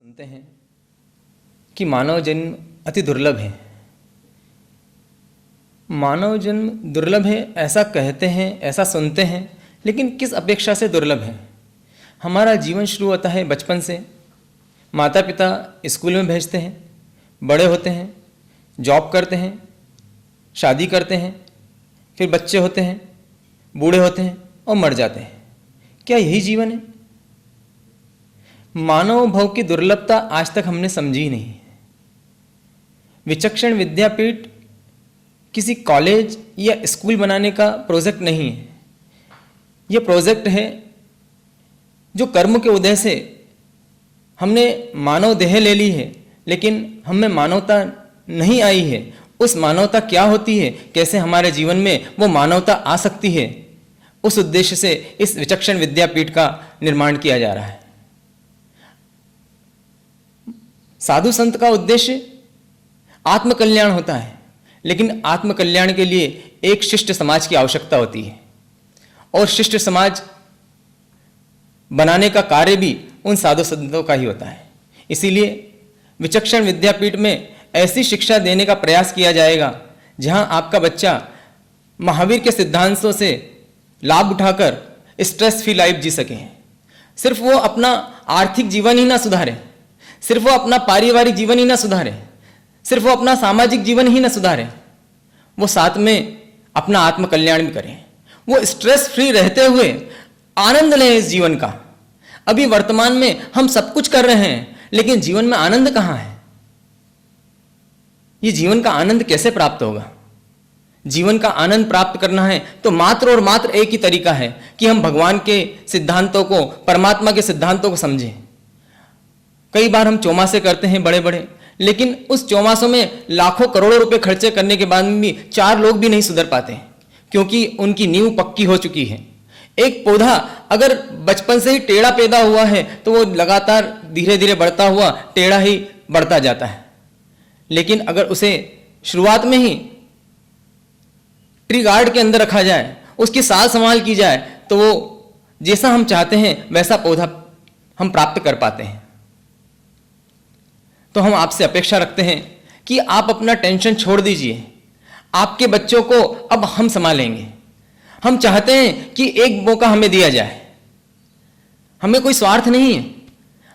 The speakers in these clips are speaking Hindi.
सुनते हैं कि मानव जन्म अति दुर्लभ है। मानव जन्म दुर्लभ है ऐसा कहते हैं, ऐसा सुनते हैं, लेकिन किस अपेक्षा से दुर्लभ है? हमारा जीवन शुरू होता है बचपन से। माता पिता स्कूल में भेजते हैं, बड़े होते हैं, जॉब करते हैं, शादी करते हैं, फिर बच्चे होते हैं, बूढ़े होते हैं और मर जाते हैं। क्या यही जीवन है? मानव भव की दुर्लभता आज तक हमने समझी नहीं। विचक्षण विद्यापीठ किसी कॉलेज या स्कूल बनाने का प्रोजेक्ट नहीं है। यह प्रोजेक्ट है जो कर्म के उदय से हमने मानव देह ले ली है, लेकिन हमें मानवता नहीं आई है। उस मानवता क्या होती है, कैसे हमारे जीवन में वो मानवता आ सकती है, उस उद्देश्य से इस विचक्षण विद्यापीठ का निर्माण किया जा रहा है। साधु संत का उद्देश्य आत्मकल्याण होता है, लेकिन आत्मकल्याण के लिए एक शिष्ट समाज की आवश्यकता होती है, और शिष्ट समाज बनाने का कार्य भी उन साधु संतों का ही होता है। इसीलिए विचक्षण विद्यापीठ में ऐसी शिक्षा देने का प्रयास किया जाएगा जहां आपका बच्चा महावीर के सिद्धांतों से लाभ उठाकर स्ट्रेस फ्री लाइफ जी सके। सिर्फ वो अपना आर्थिक जीवन ही ना सुधारे, सिर्फ वो अपना पारिवारिक जीवन ही ना सुधारे, सिर्फ वो अपना सामाजिक जीवन ही ना सुधारे, वो साथ में अपना आत्मकल्याण भी करें। वो स्ट्रेस फ्री रहते हुए आनंद लें इस जीवन का। अभी वर्तमान में हम सब कुछ कर रहे हैं, लेकिन जीवन में आनंद कहां है? ये जीवन का आनंद कैसे प्राप्त होगा? जीवन का आनंद प्राप्त करना है तो मात्र और मात्र एक ही तरीका है कि हम भगवान के सिद्धांतों को, परमात्मा के सिद्धांतों को समझें। कई बार हम चौमासे करते हैं बड़े बड़े, लेकिन उस चौमासों में लाखों करोड़ों रुपए खर्चे करने के बाद भी 4 लोग भी नहीं सुधर पाते, क्योंकि उनकी नींव पक्की हो चुकी है। एक पौधा अगर बचपन से ही टेढ़ा पैदा हुआ है तो वो लगातार धीरे धीरे बढ़ता हुआ टेढ़ा ही बढ़ता जाता है। लेकिन अगर उसे शुरुआत में ही ट्री गार्ड के अंदर रखा जाए, उसकी साल संभाल की जाए, तो वो जैसा हम चाहते हैं वैसा पौधा हम प्राप्त कर पाते हैं। तो हम आपसे अपेक्षा रखते हैं कि आप अपना टेंशन छोड़ दीजिए। आपके बच्चों को अब हम संभालेंगे। हम चाहते हैं कि एक मौका हमें दिया जाए। हमें कोई स्वार्थ नहीं है।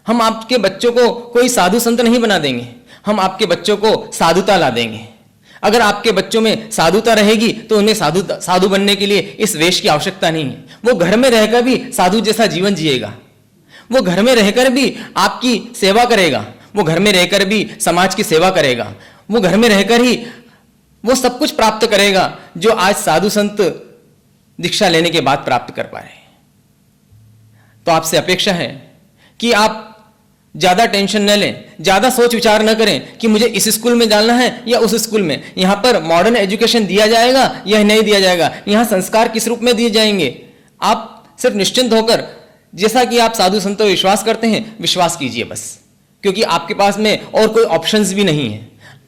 हम आपके बच्चों को कोई साधु संत नहीं बना देंगे, हम आपके बच्चों को साधुता ला देंगे। अगर आपके बच्चों में साधुता रहेगी तो उन्हें साधु बनने के लिए इस वेश की आवश्यकता नहीं है। वो घर में रहकर भी साधु जैसा जीवन जिएगा, वो घर में रहकर भी आपकी सेवा करेगा, वो घर में रहकर भी समाज की सेवा करेगा, वो घर में रहकर ही वो सब कुछ प्राप्त करेगा जो आज साधु संत दीक्षा लेने के बाद प्राप्त कर पा रहे हैं। तो आपसे अपेक्षा है कि आप ज्यादा टेंशन न लें, ज्यादा सोच विचार न करें कि मुझे इस स्कूल में डालना है या उस स्कूल में। यहां पर मॉडर्न एजुकेशन दिया जाएगा या नहीं दिया जाएगा, यहां संस्कार किस रूप में दिए जाएंगे। आप सिर्फ निश्चिंत होकर, जैसा कि आप साधु संतों पर विश्वास करते हैं, विश्वास कीजिए बस, क्योंकि आपके पास में और कोई ऑप्शंस भी नहीं है।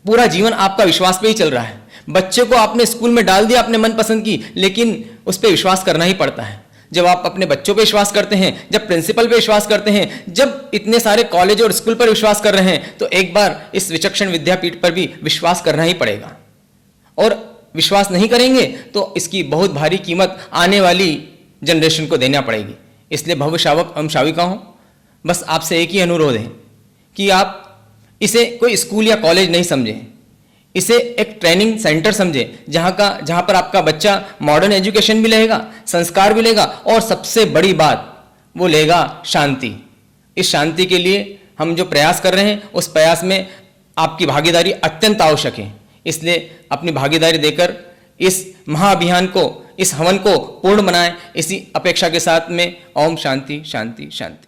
पूरा जीवन आपका विश्वास पे ही चल रहा है। बच्चे को आपने स्कूल में डाल दिया अपने मनपसंद की, लेकिन उस पर विश्वास करना ही पड़ता है। जब आप अपने बच्चों पे विश्वास करते हैं, जब प्रिंसिपल पे विश्वास करते हैं, जब इतने सारे कॉलेज और स्कूल पर विश्वास कर रहे हैं, तो एक बार इस विचक्षण विद्यापीठ पर भी विश्वास करना ही पड़ेगा। और विश्वास नहीं करेंगे तो इसकी बहुत भारी कीमत आने वाली जनरेशन को देना पड़ेगी। इसलिए भव्य शावक एवं शाविकाओं, बस आपसे एक ही अनुरोध है कि आप इसे कोई स्कूल या कॉलेज नहीं समझें, इसे एक ट्रेनिंग सेंटर समझें, जहां पर आपका बच्चा मॉडर्न एजुकेशन भी लेगा, संस्कार भी लेगा, और सबसे बड़ी बात वो लेगा शांति। इस शांति के लिए हम जो प्रयास कर रहे हैं, उस प्रयास में आपकी भागीदारी अत्यंत आवश्यक है। इसलिए अपनी भागीदारी देकर इस महाअभियान को, इस हवन को पूर्ण बनाएं। इसी अपेक्षा के साथ में ओम शांति शांति शांति।